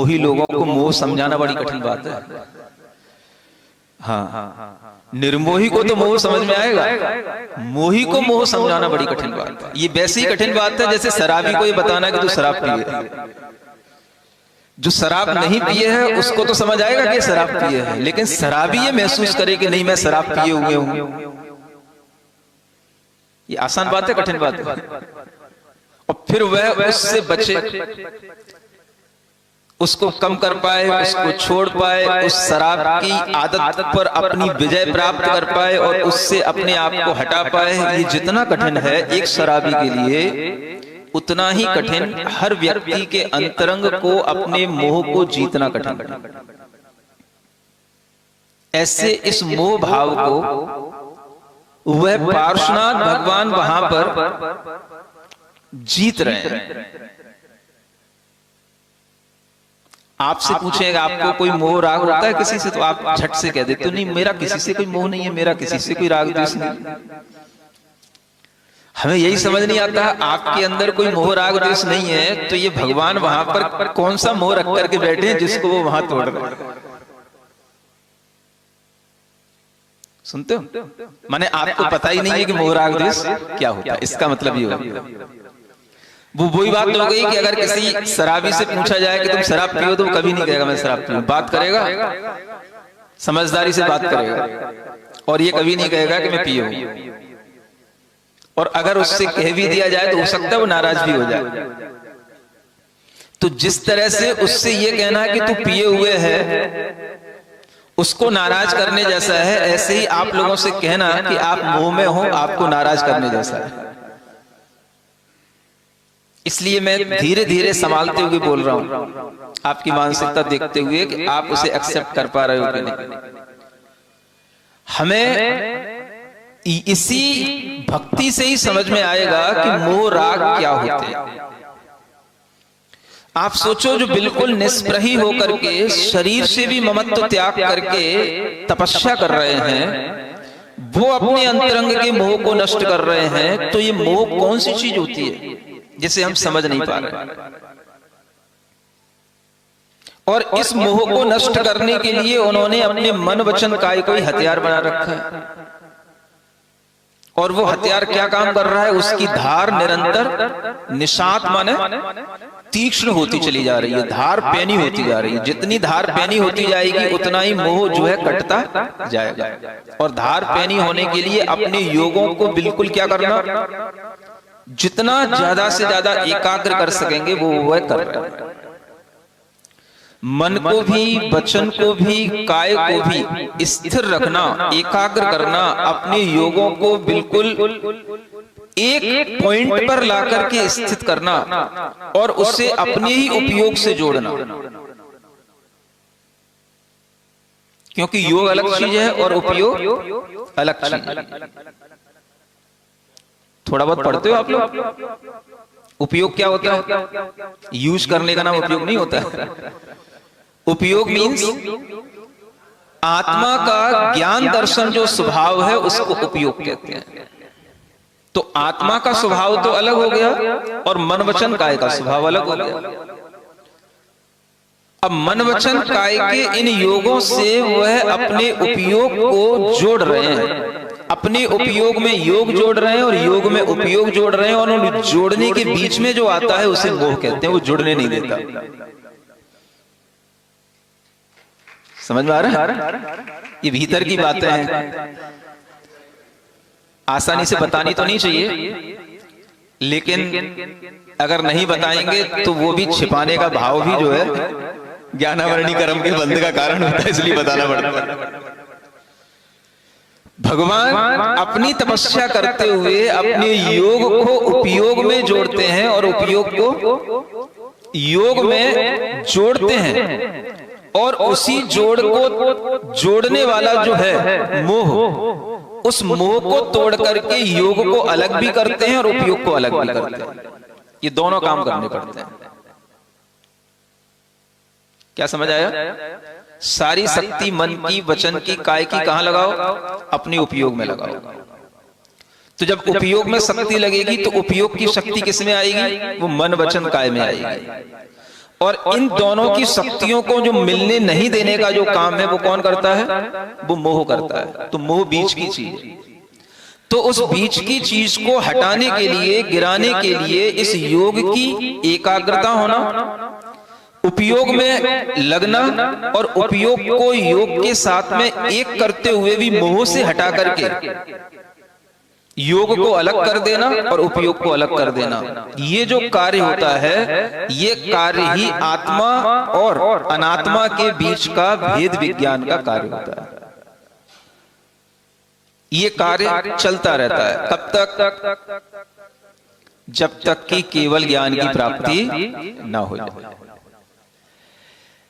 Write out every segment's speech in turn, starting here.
मोही लोगों को मोह समझाना बड़ी कठिन बात है। हाँ, निर्मोही को तो मोह समझ में आएगा, मोही को मोह समझाना बड़ी कठिन बात है। ये वैसे ही कठिन बात है जैसे शराबी को ये बताना कि तू शराब पिए। जो शराब नहीं पिए है उसको तो समझ आएगा कि शराब पिए है, लेकिन शराबी ये महसूस करे कि नहीं मैं शराब पिए हुए हूं, ये आसान बात है, कठिन बात है। और फिर वह उससे बचे, उसको कम कर पाए, उसको छोड़ पाए, उस शराब की आदत पर अपनी विजय प्राप्त कर पाए और उससे अपने आप को हटा पाए, ये जितना कठिन है एक शराबी के लिए, उतना ही कठिन हर व्यक्ति के अंतरंग को अपने मोह को जीतना कठिन। ऐसे इस मोह भाव को वह पार्श्वनाथ भगवान वहां पर जीत रहे हैं। आपसे पूछेगा आपको कोई मोह राग होता है किसी से, तो आप झट से कह देते, तो नहीं मेरा किसी से कोई मोह नहीं है, मेरा किसी से कोई राग द्वेष नहीं। हमें यही समझ नहीं आता आपके अंदर कोई मोह राग द्वेष नहीं है, तो ये भगवान वहां पर कौन सा मोह रख करके बैठे हैं जिसको वो वहां तोड़ रहे हैं। सुनते हो, माने आपको पता ही नहीं है कि मोह राग द्वेष क्या होता है, इसका मतलब ये होगा। वो वही बात हो गई कि अगर किसी शराबी से पूछा जाए कि तुम शराब पियो, तो वो कभी नहीं कहेगा मैं शराब पीऊं। बात करेगा, समझदारी से बात करेगा, और ये कभी नहीं कहेगा कि मैं पियो। और अगर उससे कह भी दिया जाए तो हो सकता है वो नाराज भी हो जाए। तो जिस तरह से उससे ये कहना कि तू पिए हुए है उसको नाराज करने जैसा है, ऐसे ही आप लोगों से कहना कि आप मोह में हो आपको नाराज करने जैसा है। इसलिए मैं धीरे धीरे संभालते हुए बोल रहा हूं, आपकी मानसिकता देखते हुए कि आप उसे एक्सेप्ट कर पा रहे हो कि नहीं। हमें इसी भक्ति से ही समझ में आएगा कि मोह राग क्या होते हैं। आप सोचो, जो बिल्कुल निष्प्रही होकर के शरीर से भी ममत्व त्याग करके तपस्या कर रहे हैं, वो अपने अंतरंग के मोह को नष्ट कर रहे हैं, तो ये मोह कौन सी चीज होती है जिसे हम समझ नहीं पा रहे। और इस मोह को नष्ट करने के लिए उन्होंने अपने मन वचन काय को ही हथियार बना रखा है। और वो हथियार क्या काम कर रहा है, उसकी धार निरंतर निशात माने तीक्ष्ण होती चली जा रही है, धार पैनी होती जा रही है। जितनी धार पैनी होती जाएगी उतना ही मोह जो है कटता जाएगा। और धार पैनी होने के लिए अपने योगों को बिल्कुल क्या करना, जितना ज्यादा से ज्यादा एकाग्र कर सकेंगे वो वह कर रहे हैं। मन को भी, वचन को भी, काय को भी स्थिर रखना, एकाग्र करना, अपने योगों को बिल्कुल एक पॉइंट पर लाकर के स्थित करना और उसे अपने ही उपयोग से जोड़ना। क्योंकि योग अलग चीज है और उपयोग अलग चीज है। थोड़ा बहुत पढ़ते हो आप लोग? उपयोग क्या होता है? यूज करने का नाम उपयोग नहीं होता है। उपयोग मीन्स आत्मा का ज्ञान दर्शन जो स्वभाव है उसको उपयोग कहते हैं। तो आत्मा का स्वभाव तो अलग हो गया और मन वचन काय का स्वभाव अलग हो गया। अब मन वचन काय के इन योगों से वह अपने उपयोग को जोड़ रहे हैं, अपने उपयोग में योग जोड़ रहे हैं और योग में उपयोग जोड़ रहे हैं। और उन जोड़ने के बीच में जो आता है उसे मोह कहते हैं, वो जुड़ने नहीं देता। समझ में आ रहा है? ये भीतर की बातें हैं, आसानी से बतानी तो नहीं चाहिए, लेकिन अगर नहीं बताएंगे तो वो भी छिपाने का भाव भी जो है ज्ञानावरणी कर्म के बंध का कारण होता है, इसलिए बताना पड़ता है। भगवान अपनी तपस्या करते हुए अपने योग को उपयोग में जोड़ते हैं और उपयोग को योग में जोड़ते हैं। और उसी जोड़ को जोड़ने वाला जो है मोह, उस मोह को तोड़ करके योग को अलग भी करते हैं और उपयोग को अलग भी करते हैं। ये दोनों काम करने पड़ते हैं। क्या समझ आया? सारी शक्ति मन की, वचन की, काय की कहां लगाओ? अपने उपयोग में लगाओ। तो जब उपयोग में शक्ति लगेगी तो उपयोग की शक्ति किस में आएगी? वो मन वचन काय में आएगी। और इन दोनों की शक्तियों को जो मिलने नहीं देने का जो काम है वो कौन करता है? वो मोह करता है। तो मोह बीच की चीज है। तो उस बीच की चीज को हटाने के लिए, गिराने के लिए इस योग की एकाग्रता होना, उपयोग में लगना और उपयोग को योग के साथ में एक करते हुए भी मोह से हटा करके योग को अलग कर देना और उपयोग को अलग कर देना, ये जो कार्य होता है, ये कार्य ही आत्मा और अनात्मा के बीच का भेद विज्ञान का कार्य होता है। ये कार्य चलता रहता है। कब तक? जब तक कि केवल ज्ञान की प्राप्ति न हो जाए।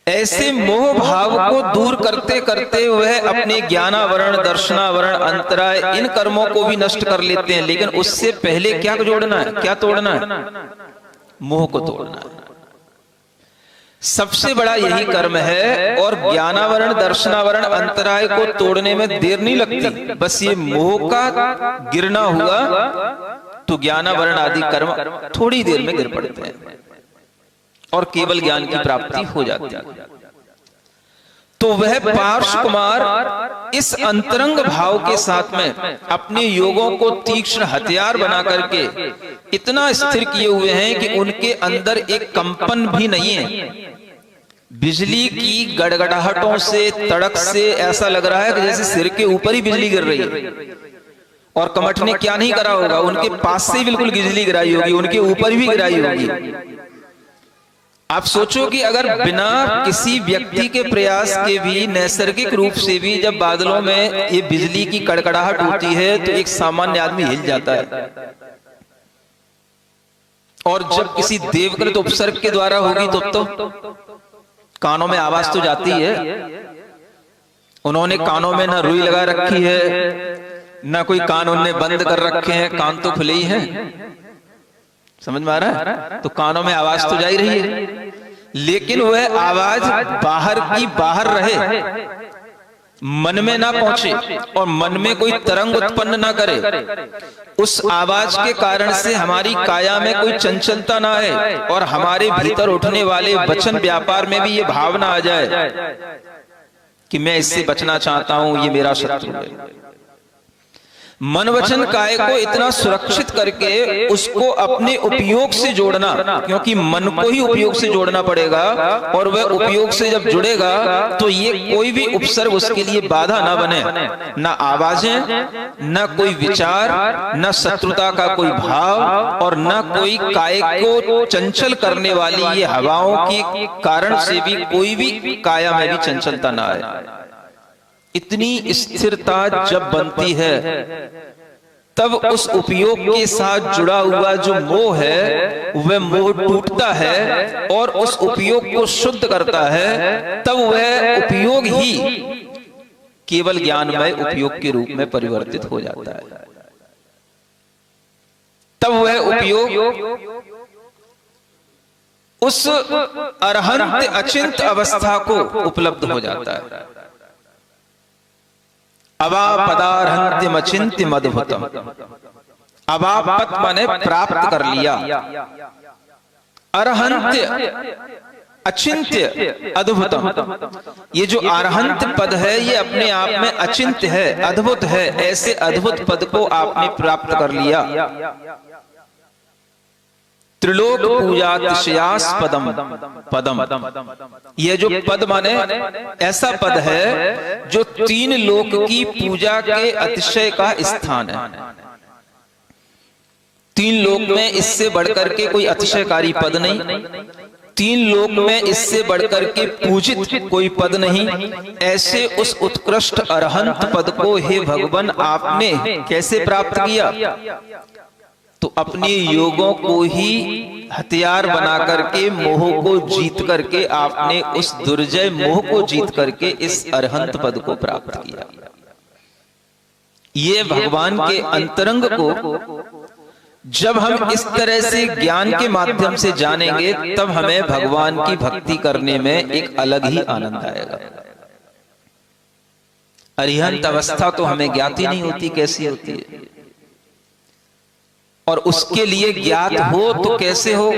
ऐसे मोह भाव को दूर करते करते वह अपने ज्ञानावरण, दर्शनावरण, अंतराय, इन कर्मों को भी नष्ट कर लेते हैं। लेकिन उससे पहले क्या जोड़ना है? क्या तोड़ना है? मोह को तोड़ना है। सबसे बड़ा यही कर्म है। और ज्ञानावरण, दर्शनावरण, अंतराय को तोड़ने में देर नहीं लगती। बस ये मोह का गिरना हुआ तो ज्ञानावरण आदि कर्म थोड़ी देर में गिर पड़ते हैं और केवल ज्ञान की प्राप्ति हो जाती है। तो वह पार्श कुमार इस अंतरंग भाव के साथ में अपने योगों को तीक्ष्ण हथियार बना करके इतना स्थिर किए हुए हैं कि उनके अंदर एक कंपन भी नहीं है। बिजली की गड़गड़ाहटों से, तड़क से ऐसा लग रहा है कि जैसे सिर के ऊपर ही बिजली गिर रही है। और कमठ ने क्या नहीं करा होगा, उनके पास से ही बिल्कुल बिजली गिराई होगी, उनके ऊपर भी गिराई होगी। आप सोचो कि अगर बिना किसी व्यक्ति के प्रयास के भी, नैसर्गिक रूप से भी जब बादलों में ये बिजली की कड़कड़ाहट होती है तो एक सामान्य आदमी हिल जाता है। और जब किसी देवकृत उपसर्ग के द्वारा होगी तो कानों में आवाज तो जाती है। उन्होंने कानों में ना रुई लगा रखी है, ना कोई कान उन्होंने बंद कर रखे हैं, कान तो खुले ही हैं। समझ में आ रहा है? तो कानों में आवाज तो जा ही रही है, लेकिन वह आवाज बाहर की बाहर रहे, मन में ना पहुंचे और मन में कोई तरंग उत्पन्न ना करे। उस आवाज के कारण से हमारी काया में कोई चंचलता ना आए और हमारे भीतर उठने वाले वचन व्यापार में भी ये भावना आ जाए कि मैं इससे बचना चाहता हूं, ये मेरा शत्रु है। मन वचन काय को इतना सुरक्षित करके उसको अपने उपयोग से जोड़ना, क्योंकि मन को ही उपयोग से जोड़ना पड़ेगा। और वह उपयोग से जब जुड़ेगा तो ये कोई भी उपसर्ग उसके लिए बाधा ना बने, ना आवाजें, ना कोई विचार, ना शत्रुता का कोई भाव और ना कोई काय को चंचल करने वाली ये हवाओं के कारण से भी कोई भी काया में भी चंचलता ना आए। इतनी स्थिरता जब बनती है तब उस उपयोग के साथ जुड़ा हुआ जो मोह है वह मोह टूटता है और उस उपयोग को शुद्ध करता है। तब वह उपयोग ही केवल ज्ञानमय उपयोग के रूप में परिवर्तित हो जाता है। तब वह उपयोग उस अरहंत अचिंत अवस्था को उपलब्ध हो जाता है। अवापदारहंत्यम अचिंत्यम अद्भुतम। अवापत माने प्राप्त कर लिया, अरहंत्य अचिंत्य अद्भुतम। ये जो अरहंत पद है ये अपने आप में अचिंत्य है, अद्भुत है। ऐसे अद्भुत पद को आपने प्राप्त कर लिया। त्रिलोक पूजातिशयास्पदम पदम। यह जो पद माने ऐसा पद है जो तीन लोक की पूजा के अतिशय का स्थान है। तीन लोक में इससे बढ़कर के कोई अतिशयकारी पद नहीं, तीन लोक में इससे बढ़कर के पूजित कोई पद नहीं। ऐसे उस उत्कृष्ट अरहंत पद को हे भगवान आपने कैसे प्राप्त किया? तो अपने योगों को ही हथियार बना करके, मोह को जीत करके आपने उस दुर्जय मोह को जीत करके इस अरहंत पद को प्राप्त किया। ये भगवान के अंतरंग को जब हम इस तरह से ज्ञान के माध्यम से जानेंगे तब हमें भगवान की भक्ति करने में एक अलग ही आनंद आएगा। अरिहंत अवस्था तो हमें ज्ञात ही नहीं होती कैसी होती है, और उसके लिए ज्ञात हो तो कैसे हो?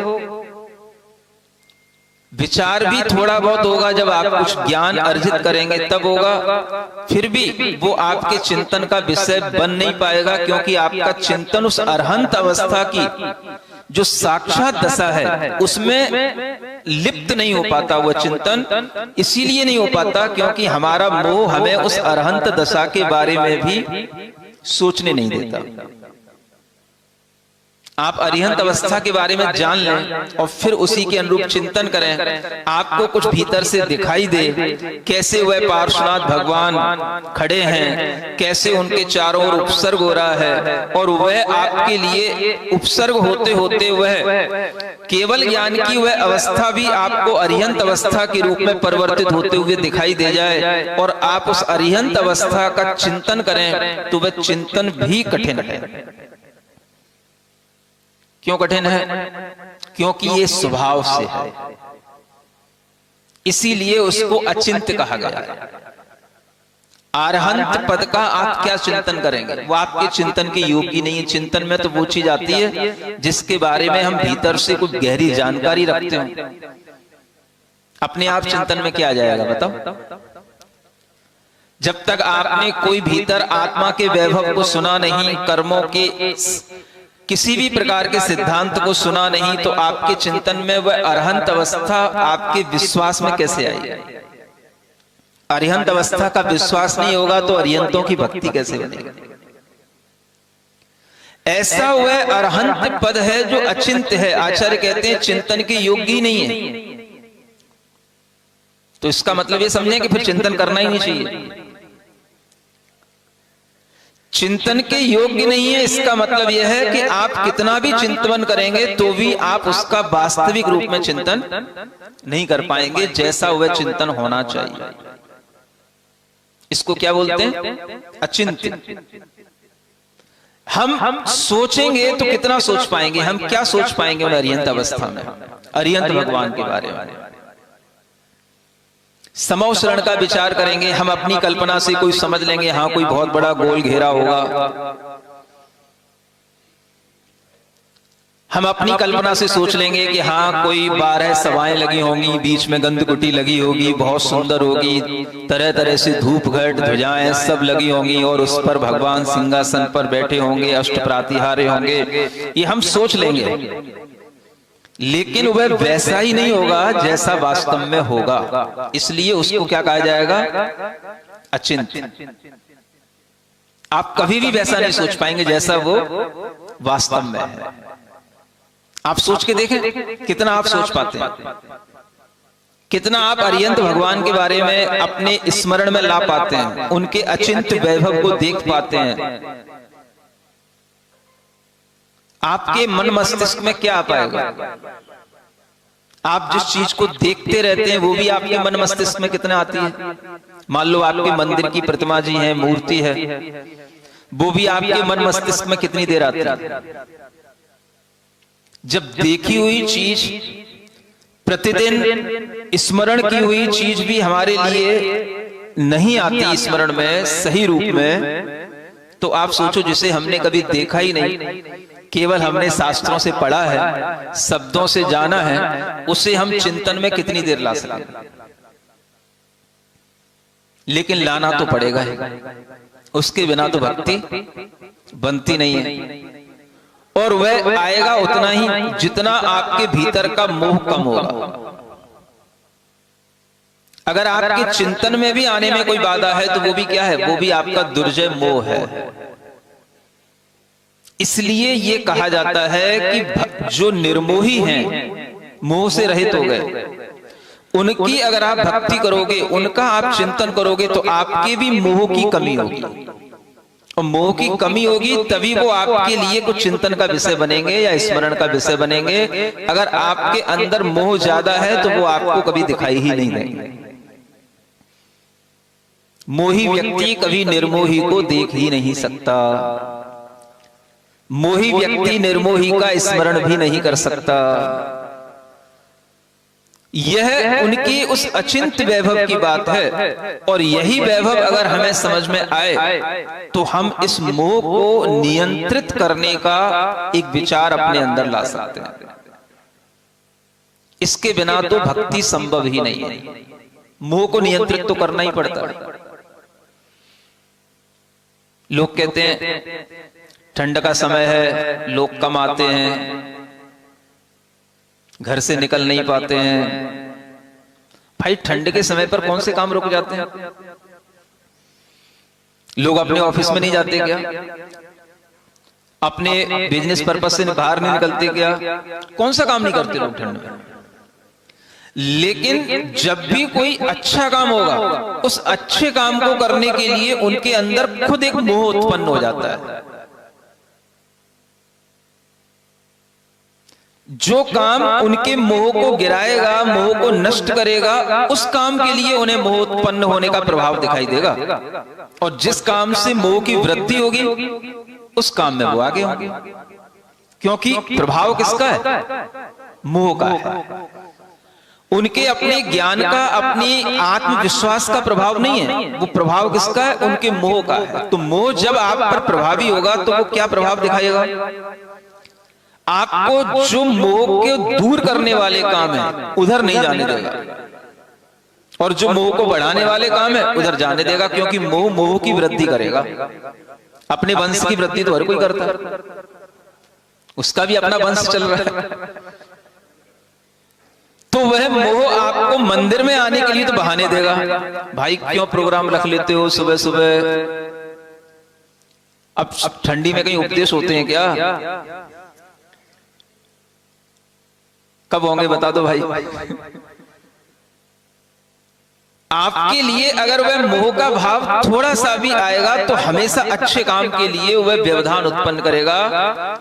विचार भी थोड़ा बहुत होगा, जब आप कुछ ज्ञान अर्जित करेंगे तब होगा, फिर भी वो आपके चिंतन का विषय बन नहीं पाएगा, क्योंकि आपका चिंतन उस अरहंत अवस्था की जो साक्षात दशा है उसमें लिप्त नहीं हो पाता। वो चिंतन इसीलिए नहीं हो पाता क्योंकि हमारा मोह हमें उस अरहंत दशा के बारे में भी सोचने नहीं देता। आप अरिहंत अवस्था के बारे में जान लें और फिर उसी के अनुरूप चिंतन करें, आपको कुछ भीतर से दिखाई दे, कैसे वह पार्श्वनाथ भगवान खड़े हैं, कैसे उनके चारों ओर उपसर्ग हो रहा है, और वह आपके लिए उपसर्ग होते होते वह केवल ज्ञान की वह अवस्था भी आपको अरिहंत अवस्था के रूप में परिवर्तित होते हुए दिखाई दे जाए, और आप उस अरिहंत अवस्था का चिंतन करें तो वह चिंतन भी कठिन है। क्यों कठिन है? क्योंकि ये स्वभाव से है, इसीलिए उसको अचिंत्य कहा गया है। अरहंत पद का आप क्या चिंतन करेंगे? वो आपके चिंतन के योग्य नहीं है। चिंतन में तो वो चीज आती है जिसके बारे में हम भीतर से कुछ गहरी जानकारी रखते हो। अपने आप चिंतन में क्या आ जाएगा बताओ? जब तक आपने कोई भीतर आत्मा के वैभव को सुना नहीं, कर्मों के किसी भी प्रकार के सिद्धांत को सुना नहीं, तो आपके चिंतन में वह अरहंत अवस्था आपके विश्वास में कैसे आई? अरिहंत अवस्था का विश्वास नहीं होगा तो अरिहंतों की भक्ति कैसे बनेगी? ऐसा वह अरहंत पद है जो अचिंत्य है। आचार्य कहते हैं चिंतन के योग्य ही नहीं है। तो इसका मतलब ये समझें कि फिर चिंतन करना ही नहीं चाहिए। चिंतन के योग्य नहीं है, इसका मतलब यह है कि आप कितना भी चिंतन करेंगे तो भी आप उसका वास्तविक रूप में चिंतन नहीं कर पाएंगे जैसा वह चिंतन होना चाहिए। इसको क्या बोलते हैं? अचिंत्य। हम सोचेंगे तो कितना सोच पाएंगे? हम क्या सोच पाएंगे उन अरिहंत अवस्था में, अरिहंत भगवान के बारे में? समव शरण का विचार करेंगे, हम अपनी कल्पना से कोई समझ लेंगे, हाँ कोई बहुत बड़ा गोल घेरा होगा। हम अपनी कल्पना से सोच लेंगे कि हाँ कोई 12 सभाएं लगी होंगी, बीच में गंधकुटी लगी होगी, बहुत सुंदर होगी, तरह तरह से धूप घट ध्वजाएं सब लगी होंगी, और उस पर भगवान सिंहासन पर बैठे होंगे, अष्ट प्रातिहार्य होंगे। ये हम सोच लेंगे, लेकिन वह वैसा ही नहीं होगा जैसा वास्तव में होगा। इसलिए उसको क्या कहा जाएगा? अचिंत्य। आप कभी भी वैसा नहीं सोच पाएंगे जैसा वो वास्तव में है। आप सोच के देखें कितना आप सोच पाते हैं, कितना आप अरिहंत भगवान के बारे में अपने स्मरण में ला पाते हैं, उनके अचिंत्य वैभव को देख पाते हैं। आपके मन मस्तिष्क में क्या आ पाएगा? आप जिस चीज को देखते रहते हैं वो भी आपके मन मस्तिष्क में कितना आती है? मान लो आपके मंदिर की प्रतिमा जी है, मूर्ति है, वो भी आपके मन मस्तिष्क में कितनी देर आती है? जब देखी हुई चीज, प्रतिदिन स्मरण की हुई चीज भी हमारे लिए नहीं आती स्मरण में सही रूप में, तो आप सोचो जिसे हमने कभी देखा ही नहीं, केवल हमने शास्त्रों से पढ़ा है, शब्दों से जाना है, उसे हम चिंतन में कितनी देर ला सकते? लेकिन लाना तो पड़ेगा ही, उसके बिना तो भक्ति बनती नहीं है। और वह आएगा उतना ही जितना आपके भीतर का मोह कम होगा। अगर आपके चिंतन में भी आने में कोई बाधा है तो वो भी क्या है? वो भी आपका दुर्जय मोह है। इसलिए ये कहा जाता है कि जो निर्मोही हैं, मोह से रहित हो गए, उनकी अगर आप भक्ति करोगे, उनका आप चिंतन करोगे तो आपके भी मोह की कमी होगी, और मोह की कमी होगी तभी वो आपके लिए कुछ चिंतन का विषय बनेंगे या स्मरण का विषय बनेंगे। अगर आपके अंदर मोह ज्यादा है तो वो आपको कभी दिखाई ही नहीं देंगे। मोही व्यक्ति कभी निर्मोही को देख ही नहीं सकता। मोही व्यक्ति निर्मोही का स्मरण भी नहीं कर सकता। यह उनकी उस अचिंत्य वैभव की बात है, और यही वैभव अगर हमें समझ में आए तो हम इस मोह को नियंत्रित करने का एक विचार अपने अंदर ला सकते हैं। इसके बिना तो भक्ति संभव ही नहीं है। मोह को नियंत्रित तो करना ही पड़ता है। लोग कहते हैं ठंड का समय है, लोग कम आते हैं, घर से निकल नहीं पाते हैं। भाई ठंड के समय पर कौन से काम रुक जाते हैं? लोग अपने ऑफिस में नहीं जाते क्या? अपने बिजनेस पर्पस से बाहर नहीं निकलते क्या? कौन सा काम नहीं करते लोग ठंड में? लेकिन जब भी कोई अच्छा काम होगा, उस अच्छे काम को करने के लिए उनके अंदर खुद एक मोह उत्पन्न हो जाता है। जो काम उनके मोह को गिराएगा, मोह को नष्ट करेगा, उस काम के लिए उन्हें मोह उत्पन्न होने का प्रभाव दिखाई देगा। और जिस काम से मोह की वृद्धि होगी, उस काम में वो आगे होंगे, क्योंकि प्रभाव किसका है? मोह का है। उनके अपने ज्ञान का, अपनी आत्मविश्वास का प्रभाव नहीं है, वो प्रभाव किसका है? उनके मोह का है। तो मोह जब आप पर प्रभावी होगा तो वो क्या प्रभाव दिखाएगा? आपको जो मोह को दूर करने वाले काम है उधर नहीं जाने देगा, और जो मोह को बढ़ाने वाले काम है उधर जाने देगा, क्योंकि मोह मोह की वृद्धि करेगा। अपने वंश की वृद्धि तो हर कोई करता है, उसका भी अपना वंश चल रहा है। तो वह मोह आपको मंदिर में आने के लिए तो बहाने देगा। भाई क्यों प्रोग्राम रख लेते हो सुबह सुबह? अब ठंडी में कहीं उपदेश होते हैं क्या? कब होंगे बता दो भाई। आपके लिए अगर वह मोह का भाव थोड़ा सा भी आएगा तो हमेशा अच्छे काम के लिए वह व्यवधान उत्पन्न करेगा।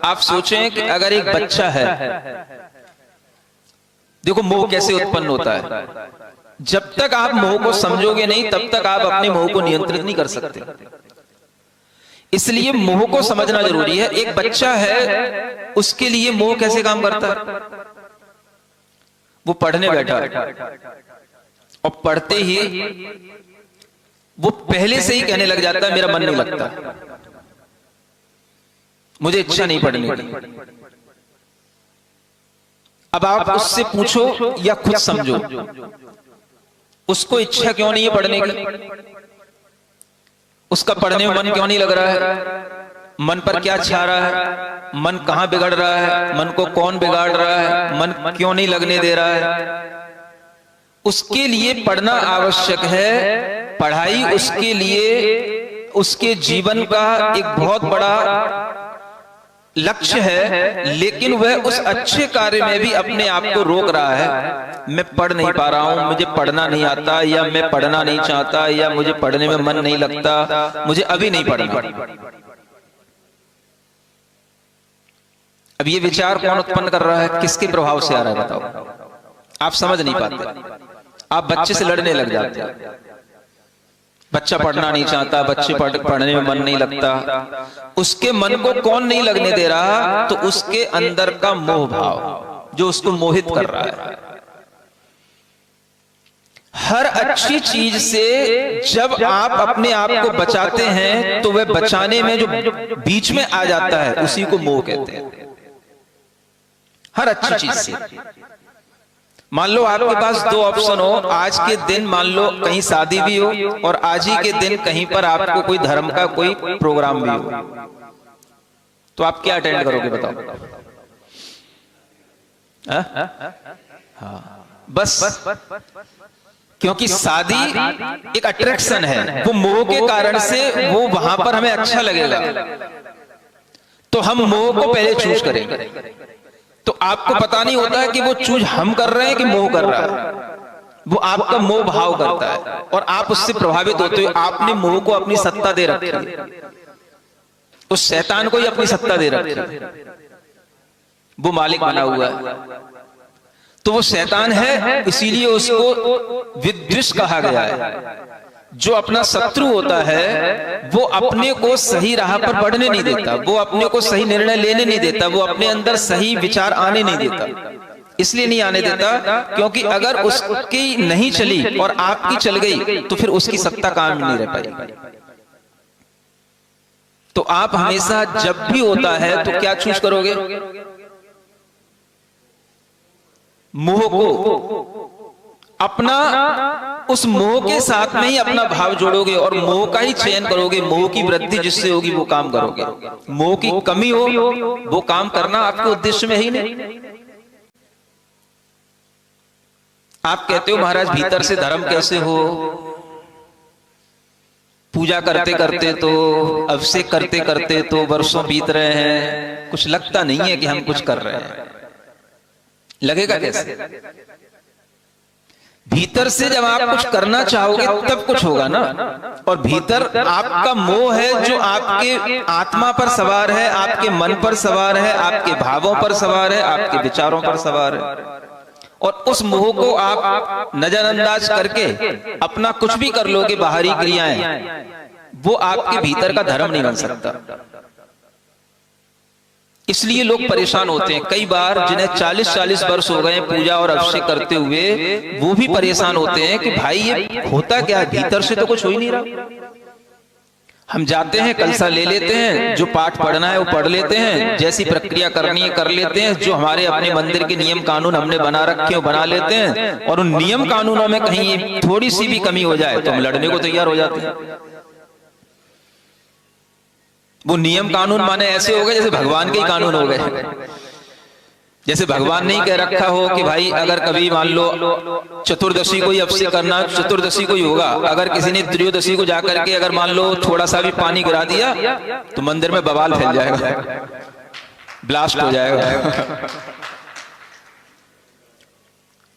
आप सोचें कि अगर एक बच्चा है, देखो मोह कैसे उत्पन्न होता है। जब तक आप मोह को समझोगे नहीं, तब तक आप अपने मोह को नियंत्रित नहीं कर सकते। इसलिए मोह को समझना जरूरी है। एक बच्चा है, उसके लिए मोह कैसे काम करता है? वो पढ़ने बैठा और पढ़ते ही वो पहले से ही कहने लग जाता है मेरा मन नहीं लगता, मुझे इच्छा नहीं पढ़ने की। अब आप उससे पूछो या खुद समझो, उसको इच्छा क्यों नहीं है पढ़ने की? उसका पढ़ने में मन क्यों नहीं लग रहा है? मन पर क्या छा रहा है? मन कहां बिगड़ रहा है? मन को कौन बिगाड़ रहा है? मन क्यों नहीं लगने दे रहा है? उसके लिए पढ़ना आवश्यक है। पढ़ाई उसके लिए उसके जीवन का एक बहुत बड़ा लक्ष्य है, लेकिन वह उस अच्छे कार्य में भी अपने आप को रोक रहा है। मैं पढ़ नहीं पा रहा हूं, मुझे पढ़ना नहीं आता, या मैं पढ़ना नहीं चाहता, या मुझे पढ़ने में मन नहीं लगता, मुझे अभी नहीं पढ़ना। अब ये विचार कौन उत्पन्न कर रहा है? किसके प्रभाव से आ रहा है बताओ? आप समझ नहीं पाते। आप बच्चे से लड़ने लग जाते हैं। बच्चा पढ़ना नहीं चाहता, बच्चे पढ़ने में मन नहीं लगता। उसके मन को कौन नहीं लगने दे रहा? तो उसके अंदर का मोह भाव जो उसको मोहित कर रहा है। हर अच्छी चीज से जब आप अपने आप को बचाते हैं तो वह बचाने में जो बीच में आ जाता है उसी को मोह कहते हैं। हर अच्छी चीज से। मान लो आपके पास दो ऑप्शन हो, आज के दिन मान लो कहीं शादी भी हो और आज ही के दिन कहीं पर आपको कोई धर्म का कोई प्रोग्राम भी हो, तो आप क्या अटेंड करोगे बताओ? हाँ, बस क्योंकि शादी एक अट्रैक्शन है, वो मोह के कारण से वो वहां पर हमें अच्छा लगेगा, तो हम मोह को पहले चूज करेंगे। तो आपको पता नहीं होता है कि वो चूज हम कर रहे हैं कि मोह कर रहा है। वो आपका मोह भाव करता है और आप उससे प्रभावित होते हो। आपने मोह को अपनी सत्ता दे रखी है, उस शैतान को ही अपनी सत्ता दे रखी है, वो मालिक बना हुआ है। तो वो शैतान है, इसीलिए उसको विद्वेष कहा गया है। जो अपना शत्रु होता है वो अपने को सही राह पर बढ़ने नहीं देता, वो अपने को सही निर्णय लेने नहीं देता, वो अपने अंदर सही विचार आने नहीं देता। इसलिए नहीं आने देता क्योंकि अगर उसकी नहीं चली और आपकी चल गई तो फिर उसकी सत्ता काम नहीं रह पाई। तो आप हमेशा जब भी होता है तो क्या चूज करोगे? मोह को अपना, उस मोह के साथ में ही अपना भाव जोड़ोगे और मोह का ही चयन करोगे, मोह की वृद्धि जिससे होगी वो काम करोगे। मोह की कमी हो वो काम करना आपके उद्देश्य में ही नहीं। आप कहते हो महाराज भीतर से धर्म कैसे हो, पूजा करते करते तो, अभिषेक करते करते तो वर्षों बीत रहे हैं, कुछ लगता नहीं है कि हम कुछ कर रहे हैं। लगेगा कैसे? भीतर से जब आप कुछ करना चाहोगे तब कुछ होगा ना। और भीतर आपका मोह है जो आपके आत्मा पर सवार है, आपके मन पर सवार है, आपके भावों पर सवार है, आपके विचारों पर सवार है। और उस मोह को आप नजरअंदाज करके अपना कुछ भी कर लोगे, बाहरी क्रियाएं, वो आपके भीतर का धर्म नहीं बन सकता। इसलिए लोग परेशान होते हैं। कई बार जिन्हें 40-40 वर्ष हो गए पूजा और अभिषेक करते हुए, वो भी परेशान होते हैं कि भाई ये होता क्या है, भीतर से तो कुछ हो ही नहीं रहा। हम जाते हैं, कलसा ले लेते हैं, जो पाठ पढ़ना है वो पढ़ लेते हैं, जैसी प्रक्रिया करनी है कर लेते हैं, जो हमारे अपने मंदिर के नियम कानून हमने बना रखे हैं बना लेते हैं, और उन नियम कानूनों में कहीं थोड़ी सी भी कमी हो जाए तो हम लड़ने को तैयार हो जाते हैं। वो नियम कानून माने ऐसे हो गए जैसे भगवान के ही कानून हो गए। जैसे भगवान ने ही कह रखा हो कि भाई अगर कभी मान लो चतुर्दशी को ही अभिषेक करना, चतुर्दशी को ही होगा। अगर किसी ने त्रयोदशी को जाकर के अगर मान लो थोड़ा सा भी पानी गिरा दिया तो मंदिर में बवाल फैल जाएगा, ब्लास्ट हो जाएगा।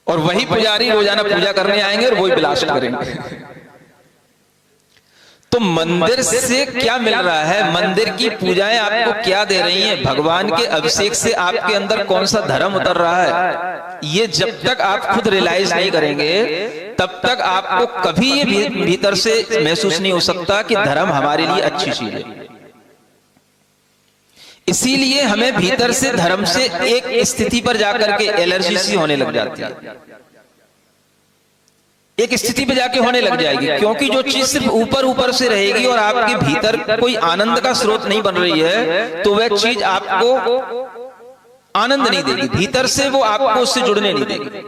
और वही पुजारी रोजाना पूजा करने आएंगे और वही ब्लास्ट करेंगे। तो मंदिर से क्या मिल रहा है, मंदिर की पूजाएं आपको क्या दे रही हैं, भगवान के अभिषेक से आपके अंदर कौन सा धर्म उतर रहा है, ये जब तक आप खुद रियलाइज नहीं करेंगे तब तक आपको कभी ये भीतर से महसूस नहीं हो सकता कि धर्म हमारे लिए अच्छी चीज है। इसीलिए हमें भीतर से धर्म से एक स्थिति पर जाकर के एलर्जी सी होने लग जाती है, एक स्थिति पे जाके होने लग जाएगी। क्योंकि जो चीज सिर्फ ऊपर ऊपर से रहेगी और आपके भीतर कोई आनंद का स्रोत नहीं बन रही है, तो वह चीज आपको आनंद नहीं देगी, भीतर से वो आपको उससे जुड़ने नहीं देगी।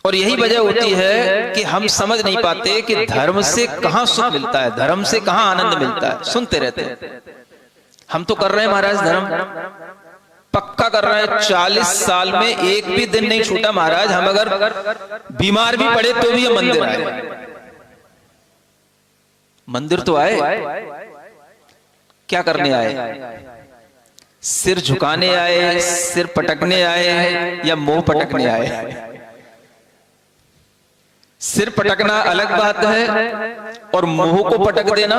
और यही वजह होती है कि हम समझ नहीं पाते कि धर्म से कहां सुख मिलता है, धर्म से कहां आनंद मिलता है। सुनते रहते हैं हम तो कर रहे हैं महाराज धर्म, पक्का कर रहे हैं, 40 साल में एक भी दिन नहीं छूटा महाराज। हम अगर बीमार भी पड़े तो भी ये मंदिर आए, मंदिर तो आए, क्या करने आए? सिर झुकाने आए, सिर पटकने आए या मुंह पटकने आए? सिर पटकना अलग बात है और मुंह को पटक देना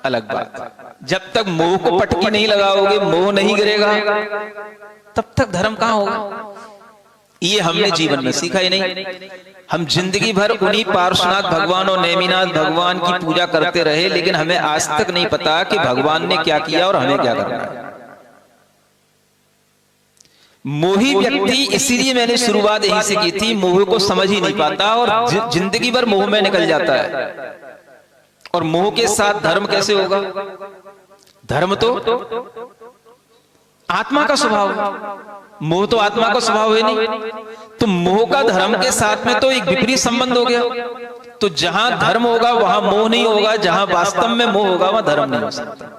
अलग बात है। जब तक मुंह को पटकी नहीं लगाओगे, मुंह नहीं गिरेगा, तब तक धर्म कहां होगा? ये हमने जीवन में सीखा ही नहीं। हम जिंदगी भर उन्हीं पार्श्वनाथ भगवान और नेमिनाथ भगवान की पूजा करते रहे, लेकिन हमें आज तक नहीं पता कि भगवान ने क्या किया और हमें क्या करना है। मोही व्यक्ति, इसीलिए मैंने शुरुआत यहीं से की थी, मोह को समझ ही नहीं पाता और जिंदगी भर मोह में निकल जाता है। और मोह के साथ धर्म कैसे होगा? धर्म तो आत्मा का स्वभाव है, मोह तो आत्मा का स्वभाव है नहीं। तो मोह का धर्म के साथ में तो एक विपरीत संबंध हो गया। तो जहां धर्म होगा वहां मोह नहीं होगा, जहां वास्तव में मोह होगा वहां धर्म नहीं हो सकता।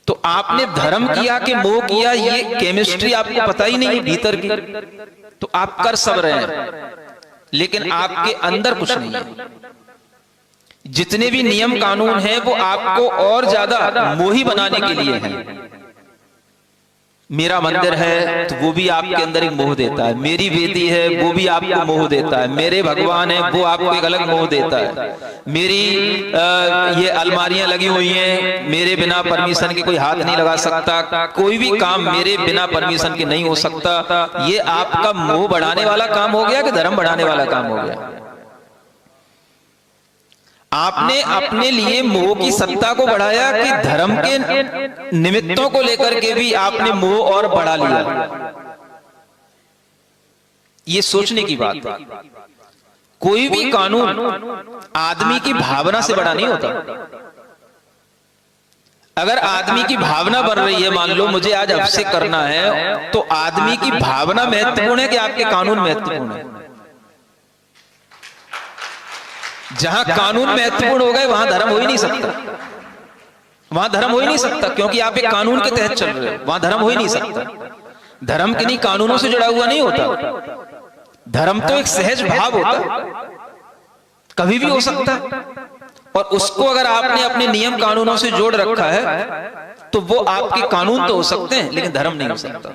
तो आपने धर्म किया कि मोह किया, ये केमिस्ट्री आपको पता ही नहीं है भीतर की। तो आप कर सब रहे हैं लेकिन आपके अंदर कुछ नहीं है। जितने भी नियम कानून हैं वो आपको और ज्यादा मोही बनाने के लिए हैं। मेरा मंदिर है तो वो भी आपके अंदर एक मोह देता है, मेरी वेदी है वो भी आपको मोह देता है, मेरे भगवान है वो आपको एक अलग मोह देता है, मेरी ये अलमारियां लगी हुई हैं, मेरे बिना परमिशन के कोई हाथ नहीं लगा सकता, कोई भी काम मेरे बिना परमिशन के नहीं हो सकता। ये आपका मोह बढ़ाने वाला काम हो गया कि धर्म बढ़ाने वाला काम हो गया? आपने अपने लिए मोह की सत्ता को बढ़ाया कि धर्म के निमित्तों को लेकर के भी आपने मोह और बढ़ा लिया? ये सोचने की बात है। कोई भी कानून आदमी की भावना से बड़ा नहीं होता। अगर आदमी की भावना बन रही है, मान लो मुझे आज अभिषेक करना है, तो आदमी की भावना महत्वपूर्ण है कि आपके कानून महत्वपूर्ण है? जहां कानून महत्वपूर्ण हो गए वहां धर्म हो ही नहीं सकता। वहां धर्म हो ही नहीं सकता, क्योंकि आप एक कानून के तहत चल रहे हो। वहां धर्म हो ही नहीं सकता। धर्म किन्हीं कानूनों से जुड़ा हुआ नहीं होता। धर्म तो एक सहज भाव होता है, कभी भी हो सकता है। और उसको अगर आपने अपने नियम कानूनों से जोड़ रखा है तो वो आपके कानून तो हो सकते हैं, लेकिन धर्म नहीं हो सकता।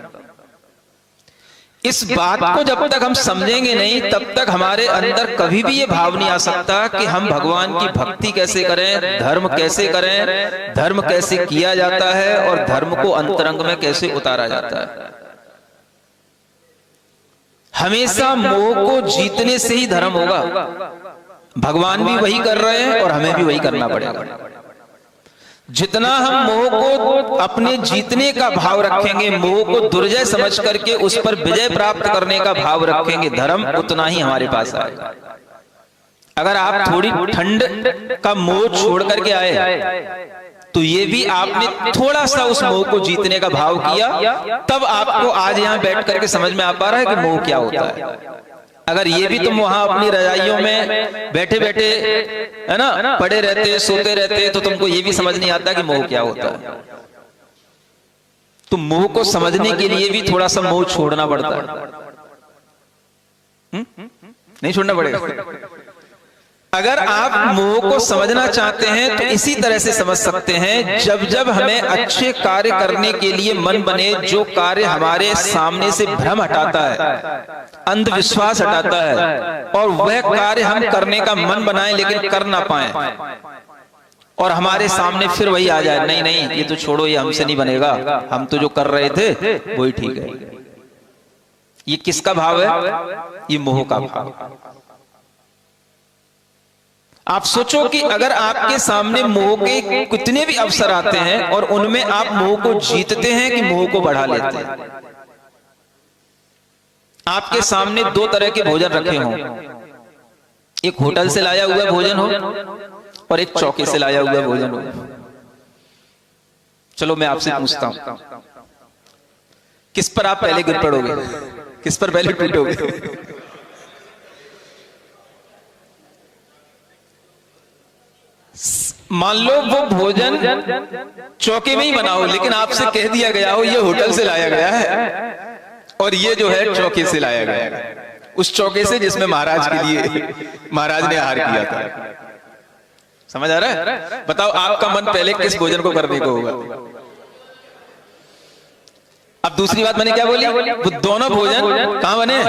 इस बात को जब तक हम समझेंगे नहीं, तब तक हमारे अंदर कभी भी ये भाव नहीं आ सकता कि हम भगवान की भक्ति कैसे करें, धर्म कैसे करें, धर्म कैसे किया जाता है और धर्म को अंतरंग में कैसे उतारा जाता है। हमेशा मोह को जीतने से ही धर्म होगा। भगवान भी वही कर रहे हैं और हमें भी वही करना पड़ेगा। जितना हम मोह को अपने जीतने का भाव रखेंगे, मोह को दुर्जय समझ करके उस पर विजय प्राप्त करने का भाव रखेंगे, धर्म उतना ही हमारे पास आएगा। अगर आप थोड़ी ठंड का मोह छोड़ करके आए तो ये भी आपने थोड़ा सा उस मोह को जीतने का भाव किया, तब आपको आज यहां बैठ करके समझ में आ पा रहा है कि मोह क्या होता है। अगर ये भी तुम वहां अपनी रजाइयों में बैठे बैठे है ना पड़े रहते, सोते रहते, तो तुमको ये भी समझ नहीं आता कि मोह क्या होता है। तो मोह को समझने के लिए भी थोड़ा सा मोह छोड़ना पड़ता है। नहीं छोड़ना पड़ेगा। अगर आप मोह को समझना चाहते हैं तो इसी तरह से समझ सकते हैं, जब जब हमें अच्छे कार्य करने के लिए मन बने, जो कार्य हमारे सामने से भ्रम हटाता है, अंधविश्वास हटाता है, और वह कार्य हम करने का मन बनाए लेकिन कर ना पाए, और हमारे सामने फिर वही आ जाए, नहीं नहीं ये तो छोड़ो, ये हमसे नहीं बनेगा, हम तो जो कर रहे थे वही ठीक है। ये किसका भाव है? ये मोह का भाव। आप सोचो कि अगर आपके सामने मोह के कितने भी अवसर आते हैं और उनमें आप मोह को जीतते हैं कि मोह को बढ़ा लेते हैं। आपके सामने दो तरह के भोजन रखे हों, एक होटल से लाया हुआ भोजन हो और एक चौके से लाया हुआ भोजन हो। चलो मैं आपसे पूछता हूं, किस पर आप पहले गिर पड़ोगे, किस पर पहले टूटोगे? मान लो वो भोजन चौके में ही बनाओ, लेकिन आपसे कह दिया गया हो ये होटल से लाया गया है और ये जो है चौके से लाया गया है, उस चौके से जिसमें महाराज के लिए महाराज ने आहार किया था। समझ आ रहा है? बताओ आपका मन पहले किस भोजन को करने को होगा? अब दूसरी बात मैंने क्या बोली, वो दोनों भोजन कहां बने?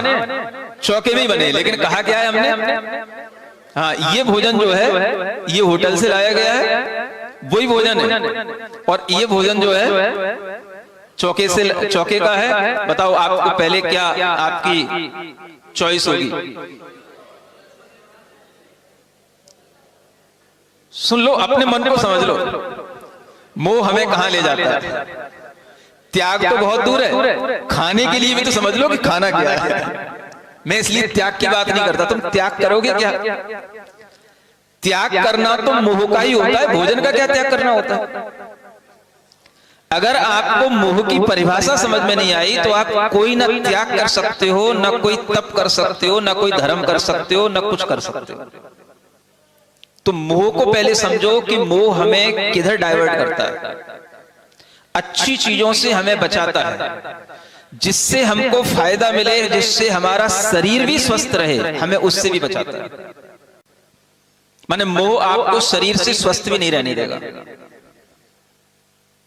चौके में ही बने, लेकिन कहा क्या है हमने? हाँ, ये भोजन जो है ये होटल से लाया गया है, वही भोजन है, और ये भोजन जो है चौके का है। बताओ आपको पहले क्या आपकी चॉइस होगी? सुन लो, अपने मन को समझ लो, मोह हमें कहां ले जाता है। त्याग तो बहुत दूर है, खाने के लिए भी तो समझ लो कि खाना क्या है। मैं इसलिए त्याग की बात नहीं करता, तुम त्याग करोगे क्या? त्याग करना तो मोह का ही होता है, भोजन का क्या त्याग करना होता है? अगर आपको मोह की परिभाषा समझ में नहीं आई तो आप कोई ना त्याग कर सकते हो, ना कोई तप कर सकते हो, ना कोई धर्म कर सकते हो, ना कुछ कर सकते हो। तो मोह को पहले समझो कि मोह हमें किधर डाइवर्ट करता है। अच्छी चीजों से हमें बचाता है, जिससे हमको फायदा मिले, जिससे हमारा शरीर भी स्वस्थ रहे, हमें उससे भी बचाता है। माने मोह आपको शरीर से स्वस्थ भी नहीं रहने देगा।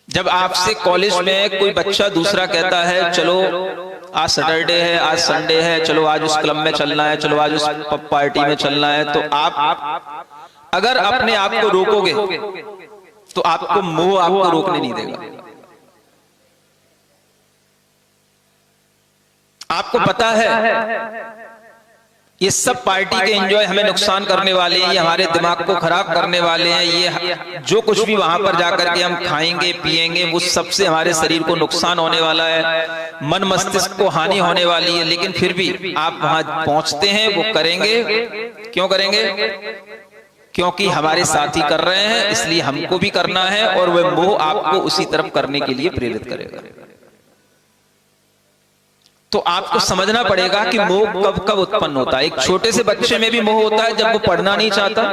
जब आपसे कॉलेज में कोई बच्चा दूसरा कहता है चलो आज सैटरडे है, आज संडे है, चलो आज उस क्लब में चलना है, चलो आज उस पार्टी में चलना है, तो आप अगर अपने आप को रोकोगे तो आपको मोह आपको रोकने नहीं देगा। आपको पता है ये सब पार्टी के एंजॉय हमें नुकसान करने वाले हैं, ये हमारे दिमाग को खराब करने वाले हैं, ये जो कुछ भी वहां पर जाकर के हम खाएंगे पिएंगे वो सबसे हमारे शरीर को नुकसान होने वाला है, मन मस्तिष्क को हानि होने वाली है, लेकिन फिर भी आप वहां पहुंचते हैं, वो करेंगे। क्यों करेंगे? क्योंकि हमारे साथी कर रहे हैं इसलिए हमको भी करना है, और वह मोह आपको उसी तरफ करने के लिए प्रेरित करेगा। तो आपको समझना पड़ेगा कि मोह कब कब उत्पन्न होता है। एक छोटे से बच्चे में भी मोह होता है जब वो पढ़ना नहीं चाहता।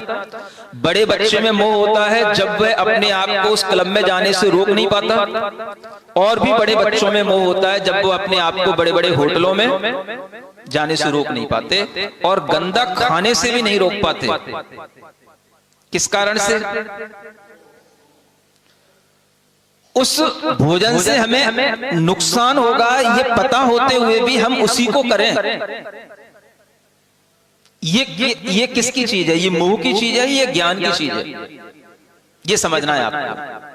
बड़े बच्चे में मोह होता है जब वह अपने आप को उस क्लब में जाने से रोक नहीं पाता। और भी बड़े बच्चों में मोह होता है जब वो अपने आप को बड़े बड़े होटलों में जाने से रोक नहीं पाते, और गंदा खाने से भी नहीं रोक पाते। किस कारण से? उस भोजन से हमें नुकसान होगा ये पता होते हुए भी हम उसी को करें। ये किसकी चीज है? ये मोह की चीज है, ये ज्ञान की चीज है? ये समझना है आपको।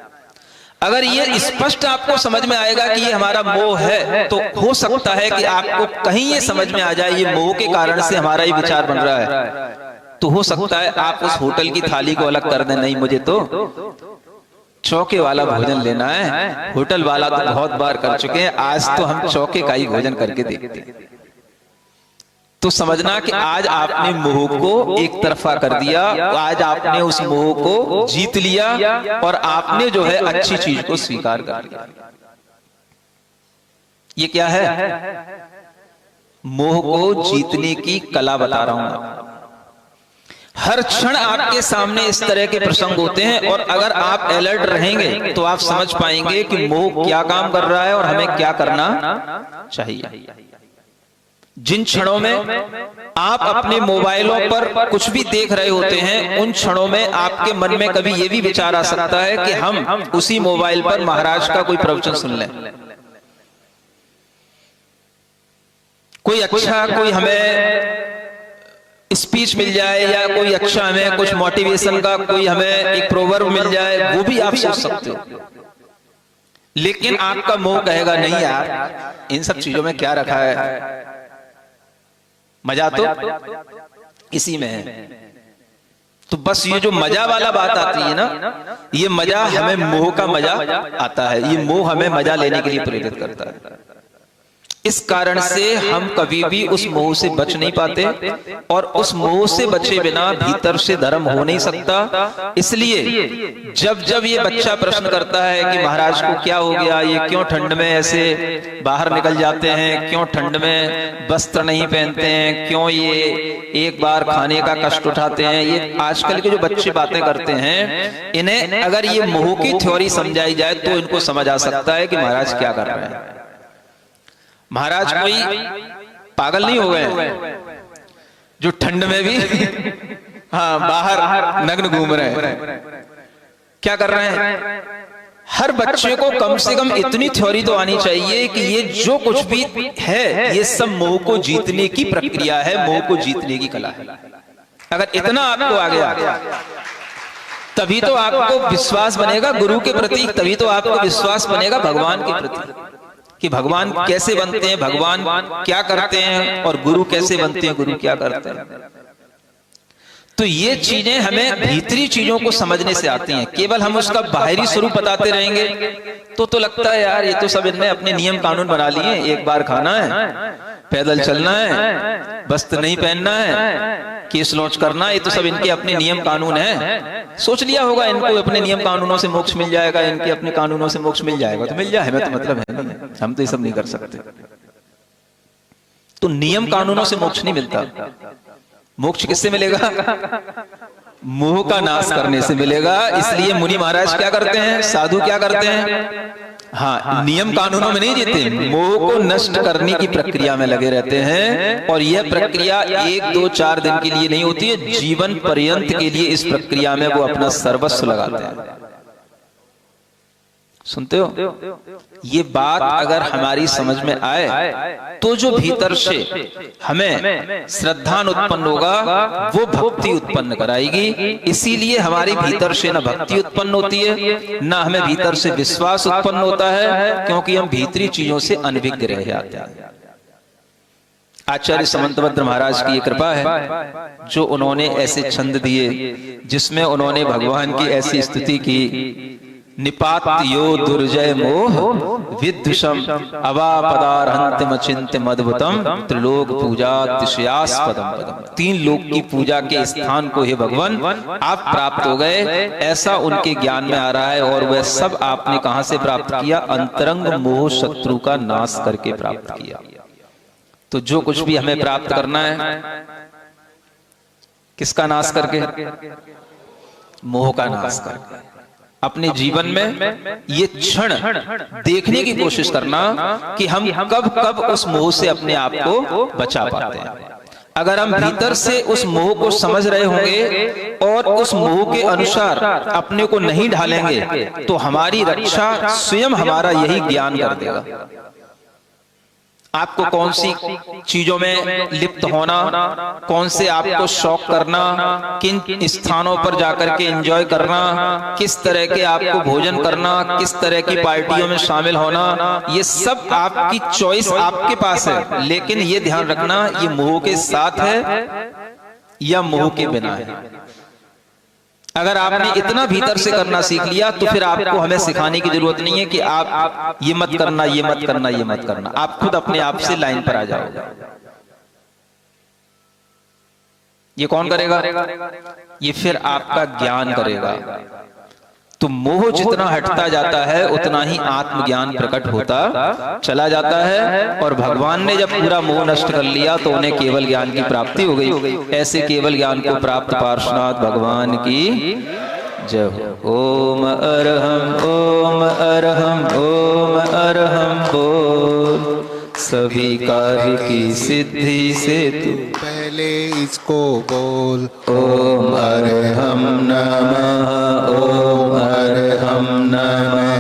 अगर ये स्पष्ट आपको समझ में आएगा कि ये हमारा मोह है, तो हो सकता है कि आपको कहीं ये समझ में आ जाए ये मोह के कारण से हमारा ही विचार बन रहा है। तो हो सकता है आप उस होटल की थाली को अलग कर दें, नहीं मुझे तो चौके वाला भोजन लेना है। होटल वाला तो बहुत बार कर चुके हैं, आज तो हम चौके का ही भोजन करके देखते हैं। तो समझना कि आज आपने मोह को एक तरफा कर दिया, आज आपने उस मोह को जीत लिया, और आपने जो है अच्छी चीज को स्वीकार कर लिया। ये क्या है? मोह को जीतने की कला बता रहा हूं। हर क्षण आपके सामने इस तरह के प्रसंग होते हैं, और अगर आप अलर्ट रहेंगे तो आप समझ पाएंगे कि मोह क्या काम कर रहा है और हमें क्या करना चाहिए। जिन क्षणों में आप अपने मोबाइलों पर कुछ भी देख रहे होते हैं, उन क्षणों में आपके मन में कभी यह भी विचार आ सकता है कि हम उसी मोबाइल पर महाराज का कोई प्रवचन सुन लें। कोई अच्छा, कोई हमें स्पीच मिल जाए, या कोई अच्छा हमें कुछ मोटिवेशन का कोई हमें एक प्रोवर्ब मिल जाए, वो भी आप सोच सकते हो। लेकिन आपका मोह कहेगा नहीं यार, इन सब चीजों में क्या रखा है, मजा तो इसी में है। तो बस ये जो मजा वाला बात आती है ना, ये मजा हमें मोह का मजा आता है। ये मोह हमें मजा लेने के लिए प्रेरित करता है। इस कारण से हम कभी भी उस मोह से बच नहीं पाते, और उस मोह से बचे बिना भीतर से धर्म हो नहीं सकता। इसलिए जब जब ये बच्चा प्रश्न करता है कि महाराज को क्या हो गया, ये क्यों ठंड में ऐसे बाहर निकल जाते हैं, क्यों ठंड में वस्त्र नहीं पहनते हैं, क्यों ये एक बार खाने का कष्ट उठाते हैं, ये आजकल के जो बच्चे बातें करते हैं, इन्हें अगर ये मोह की थ्योरी समझाई जाए तो इनको समझ आ सकता है कि महाराज क्या कर रहे हैं। महाराज कोई पागल नहीं हो गए जो ठंड में भी हाँ बाहर नग्न घूम रहे हैं। क्या कर रहे हैं? हर बच्चे को कम से कम इतनी थ्योरी तो आनी चाहिए कि ये जो कुछ भी है ये सब मोह को जीतने की प्रक्रिया है, मोह को जीतने की कला है। अगर इतना आपको आ गया तभी तो आपको विश्वास बनेगा गुरु के प्रति, तभी तो आपको विश्वास बनेगा भगवान के प्रति कि भगवान कैसे बनते हैं, भगवान क्या करते हैं, और गुरु कैसे बनते हैं, गुरु क्या करते हैं। तो ये चीजें हमें भीतरी चीजों को समझने से आती हैं। केवल हम उसका बाहरी स्वरूप बताते रहेंगे तो लगता है यार ये तो सब इनने अपने नियम कानून बना लिए, एक बार खाना है, पैदल चलना है, वस्त्र नहीं पहनना है, केस लॉन्च करना है, ये तो सब इनके अपने नियम कानून हैं। सोच लिया होगा इनको अपने नियम कानूनों से मोक्ष मिल जाएगा, इनके अपने कानूनों से मोक्ष मिल जाएगा, तो मिल जाए, हमें तो मतलब है नहीं, हम तो ये सब नहीं कर सकते। तो नियम कानूनों से मोक्ष नहीं मिलता। मोक्ष किससे मिलेगा? मोह का नाश करने से मिलेगा। इसलिए मुनि महाराज क्या करते हैं, साधु क्या करते हैं, हाँ नियम कानूनों में नहीं जीते, मोह को नष्ट करने की प्रक्रिया में लगे रहते हैं। और यह प्रक्रिया 1, 2, 4 दिन के लिए नहीं होती है, जीवन पर्यंत के लिए इस प्रक्रिया में वो अपना सर्वस्व लगाते हैं। सुनते हो? ये बात अगर हमारी समझ में आए तो जो भीतर से हमें श्रद्धा उत्पन्न होगा वो भक्ति उत्पन्न कराएगी। इसीलिए हमारी भीतर से न भक्ति उत्पन्न होती है, न हमें भीतर से विश्वास उत्पन्न होता है, क्योंकि हम भीतरी चीजों से अनभिज्ञ रह जाते हैं। आचार्य समंतभद्र महाराज की कृपा है जो उन्होंने ऐसे छंद दिए जिसमें उन्होंने भगवान की ऐसी स्तुति की निपात्यो दुर्जय मोह विद्विषम अवापदारहंतिम चिंत्यम अद्भुतम त्रिलोक पूजा तिशयास्पदम पदम। तीन लोक की पूजा के स्थान को हे भगवान आप प्राप्त हो गए, ऐसा उनके ज्ञान में आ रहा है। और वह सब आपने कहां से प्राप्त किया? अंतरंग मोह शत्रु का नाश करके प्राप्त किया। तो जो कुछ भी हमें प्राप्त करना है, किसका नाश करके? मोह का नाश करके। अपने जीवन में ये क्षण देखने की कोशिश करना कि हम कब कब उस मोह से अपने आप को बचा पाते हैं। अगर हम भीतर से उस मोह को समझ रहे होंगे और उस मोह के अनुसार अपने को नहीं ढालेंगे तो हमारी रक्षा स्वयं हमारा यही ज्ञान कर देगा। आपको कौन सी चीजों में लिप्त होना, कौन से आपको शौक करना, किन स्थानों पर जाकर के एंजॉय करना, किस तरह के आपको भोजन करना, किस तरह की पार्टियों में शामिल होना, ये सब आपकी चॉइस आपके पास है। लेकिन ये ध्यान रखना, ये मोह के साथ है या मोह के बिना है। अगर आपने इतना भीतर से करना सीख लिया तो फिर आपको हमें सिखाने की जरूरत नहीं है कि आप ये मत करना, ये मत करना, ये मत करना। आप खुद अपने आप से लाइन पर आ जाओ। ये कौन करेगा? ये फिर आपका ज्ञान करेगा। तो मोह जितना हटता जाता है उतना ही आत्मज्ञान प्रकट होता चला जाता है। और भगवान ने जब पूरा मोह नष्ट कर लिया तो उन्हें केवल ज्ञान की प्राप्ति हो गई। ऐसे केवल ज्ञान को प्राप्त पार्श्वनाथ भगवान की जय हो। ओम अरहम ओम अरहम ओम अरहम बोल, सभी कार्य की सिद्धि से तू पहले इसको बोल। ओम अरहम नमः ओम अरहम नमः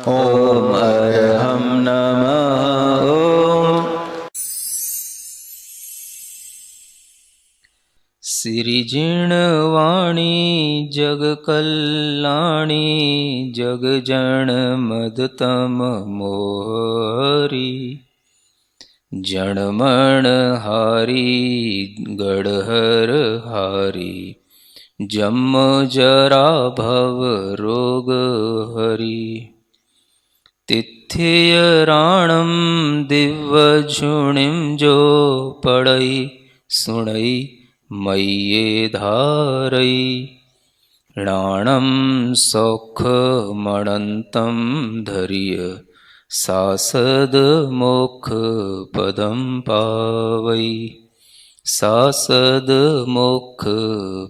ओम अरहम नमः ओम। सिरिजिणवाणी जग कल्याणी जग जन मदतम मोहरी, जणमण हारी गढ़हर हारी, जम जरा भव रोग हरि। तिथ्य राणम दिव्य झुणिम जो पड़ई सुणई मय्ये धारई, राणम सौख मणंतम धरिय सासद मोक्ष पदम पावई, सासद मोक्ष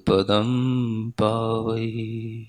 पदम पावई।